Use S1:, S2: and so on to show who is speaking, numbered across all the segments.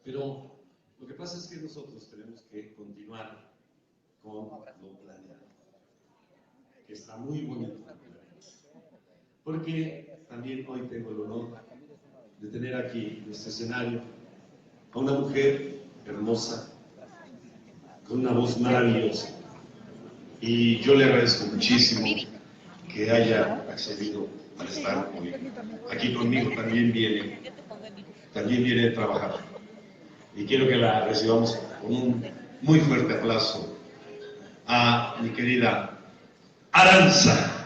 S1: Pero lo que pasa es que nosotros tenemos que continuar con lo planeado, que está muy bonito. Porque también hoy tengo el honor de tener aquí en este escenario a una mujer hermosa, con una voz maravillosa. Y yo le agradezco muchísimo que haya accedido a estar hoy aquí conmigo. También viene a trabajar. Y quiero que la recibamos con un muy fuerte aplauso a mi querida Aranza.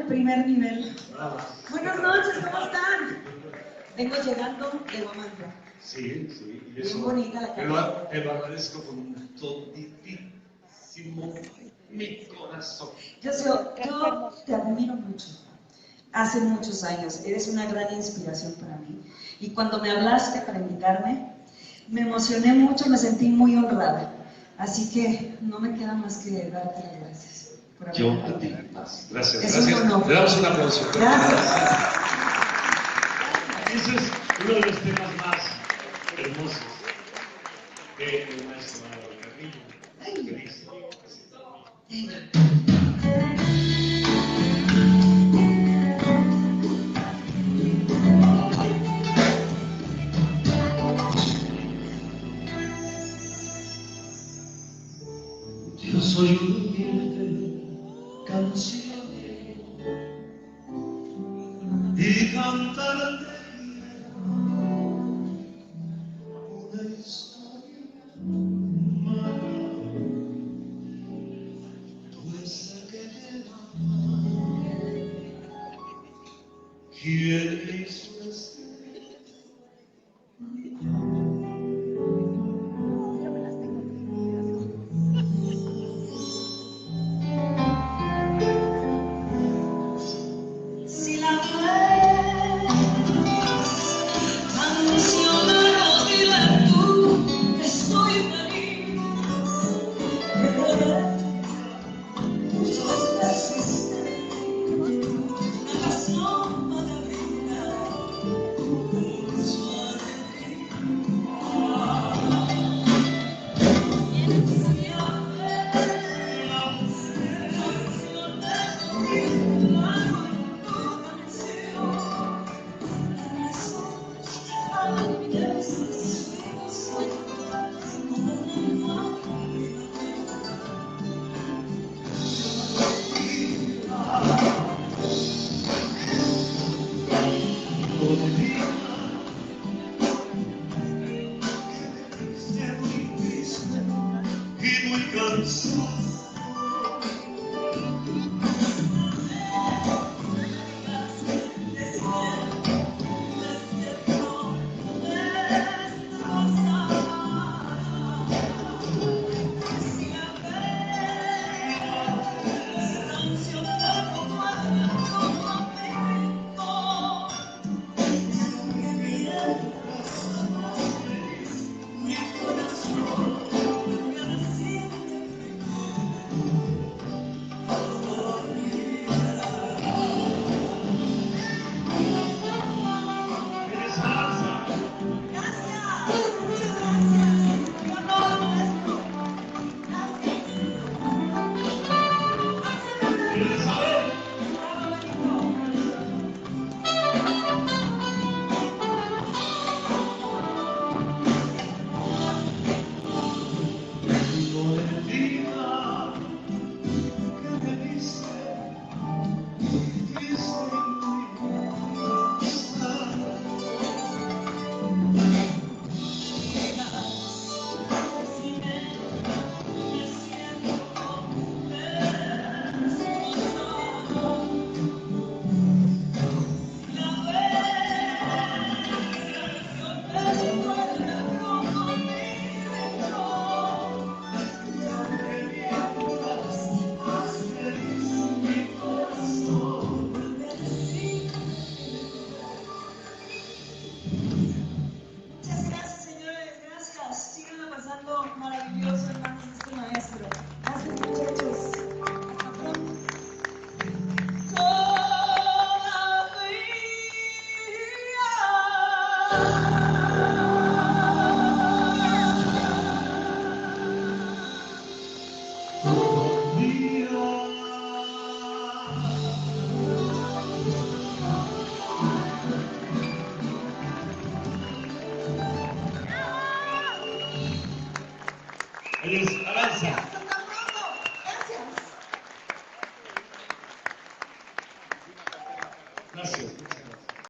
S2: Primer nivel. Buenas noches, ¿cómo están? Vengo llegando de Guamantla.
S1: Sí, sí. Y eso,
S2: bien bonita la casa.
S1: te lo agradezco con todísimo mi corazón.
S2: Yo te admiro mucho. Hace muchos años. Eres una gran inspiración para mí. Y cuando me hablaste para invitarme, me emocioné mucho, me sentí muy honrada. Así que no me queda más que darte las gracias. por
S1: Yo
S2: haberme
S1: a ti,
S2: invitado.
S1: paz. Gracias,
S2: Es
S1: gracias.
S2: un honor.
S1: Le damos un aplauso.
S2: Gracias.
S1: Ese es uno de los temas más hermosos del maestro Álvaro Carrillo, que dice yo soy un humilde canción y cantarte una historia humana. Tú es la que lleva quien hizo este.
S2: Si la ves, cancionero, dile tú que soy feliz, que lloré muchas veces, una razón para brindar por su alegría. Si la ves,
S1: Y muy cansado
S2: Muchas gracias, señores, gracias. Síganla pasando maravilloso en manos de este maestro. Gracias, muchachos. Hasta pronto.
S1: Ahí es, avanza.